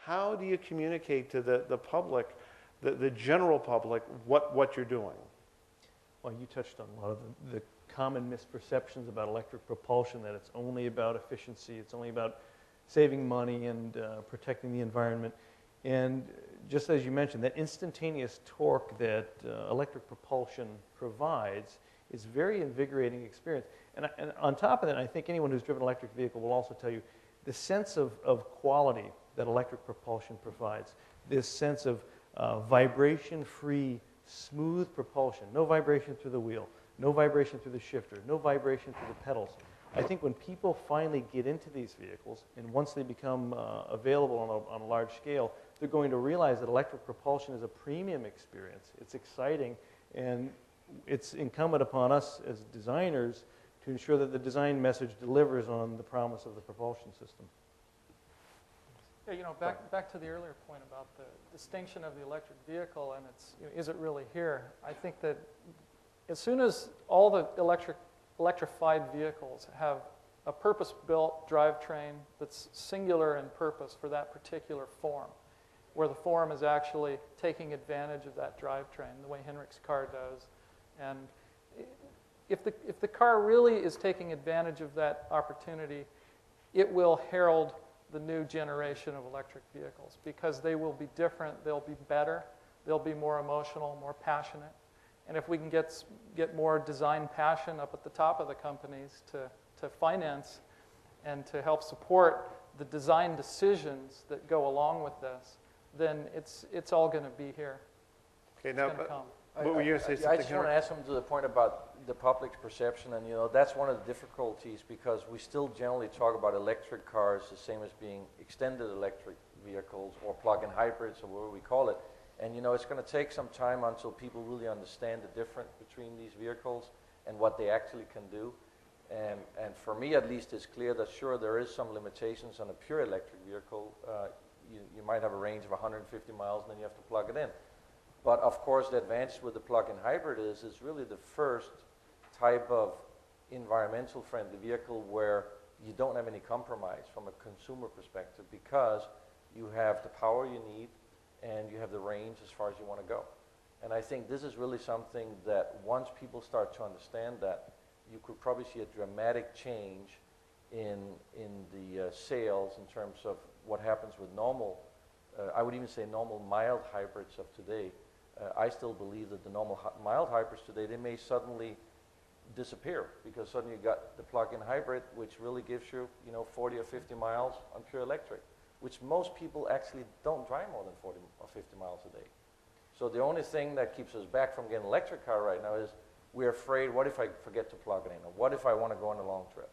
how do you communicate to the public, the general public, what you're doing? Well, you touched on a lot of the common misperceptions about electric propulsion, that it's only about efficiency, it's only about saving money and protecting the environment. And just as you mentioned, that instantaneous torque that electric propulsion provides is a very invigorating experience. And on top of that, I think anyone who's driven an electric vehicle will also tell you the sense of quality that electric propulsion provides, this sense of vibration-free, smooth propulsion, no vibration through the wheel, no vibration through the shifter, no vibration through the pedals. I think when people finally get into these vehicles, and once they become available on a large scale, they're going to realize that electric propulsion is a premium experience. It's exciting, and it's incumbent upon us as designers to ensure that the design message delivers on the promise of the propulsion system. Yeah, you know, back to the earlier point about the distinction of the electric vehicle and its, you know, is it really here? I think that as soon as all the electrified vehicles have a purpose-built drivetrain that's singular in purpose for that particular form, where the form is actually taking advantage of that drivetrain, the way Henrik's car does. And if the car really is taking advantage of that opportunity, it will herald the new generation of electric vehicles, because they will be different, they'll be better, they'll be more emotional, more passionate. And if we can get more design passion up at the top of the companies to finance and to help support the design decisions that go along with this, then it's all going to be here. Okay, now, I just want to ask him to the point about the public's perception, and you know that's one of the difficulties, because we still generally talk about electric cars the same as being extended electric vehicles or plug-in hybrids or whatever we call it. And you know it's going to take some time until people really understand the difference between these vehicles and what they actually can do. And for me at least, it's clear that sure there is some limitations on a pure electric vehicle. You might have a range of 150 miles and then you have to plug it in. But of course, the advantage with the plug-in hybrid is really the first type of environmental friendly vehicle where you don't have any compromise from a consumer perspective, because you have the power you need and you have the range as far as you want to go. And I think this is really something that once people start to understand that, you could probably see a dramatic change in the sales in terms of what happens with normal, I would even say normal mild hybrids of today. I still believe that the normal mild hybrids today, they may suddenly disappear, because suddenly you got the plug-in hybrid, which really gives you, 40 or 50 miles on pure electric, which most people actually don't drive more than 40 or 50 miles a day. So the only thing that keeps us back from getting an electric car right now is we're afraid, what if I forget to plug it in? Or what if I want to go on a long trip?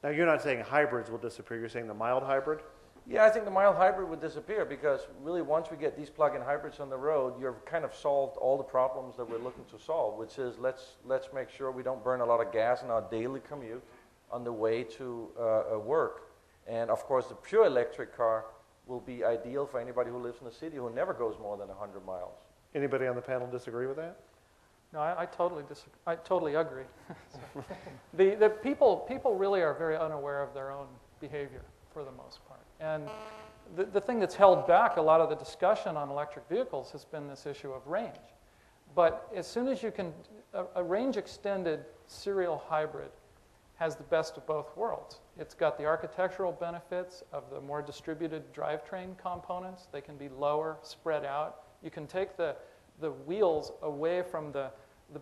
Now, you're not saying hybrids will disappear, you're saying the mild hybrid? Yeah, I think the mild hybrid would disappear, because really once we get these plug-in hybrids on the road, you've kind of solved all the problems that we're looking to solve, which is let's make sure we don't burn a lot of gas in our daily commute on the way to work. And of course, the pure electric car will be ideal for anybody who lives in the city who never goes more than 100 miles. Anybody on the panel disagree with that? No, I totally agree. The people really are very unaware of their own behavior for the most part. And the thing that's held back a lot of the discussion on electric vehicles has been this issue of range. But as soon as you can, a range-extended serial hybrid has the best of both worlds. It's got the architectural benefits of the more distributed drivetrain components. They can be lower, spread out. You can take the wheels away from the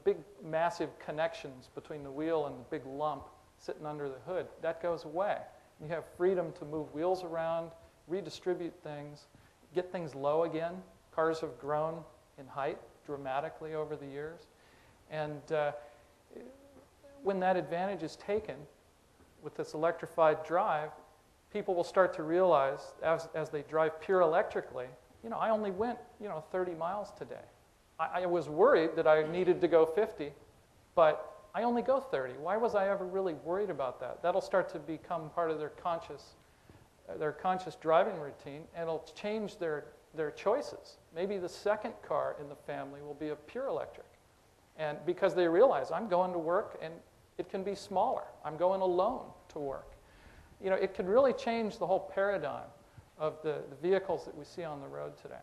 big, massive connections between the wheel and the big lump sitting under the hood. That goes away. You have freedom to move wheels around, redistribute things, get things low again. Cars have grown in height dramatically over the years. And when that advantage is taken with this electrified drive, people will start to realize as they drive pure electrically, I only went, 30 miles today. I was worried that I needed to go 50, but I only go 30. Why was I ever really worried about that? That'll start to become part of their conscious driving routine, and it'll change their choices. Maybe the second car in the family will be a pure electric, and because they realize I'm going to work and it can be smaller. I'm going alone to work. It could really change the whole paradigm of the vehicles that we see on the road today.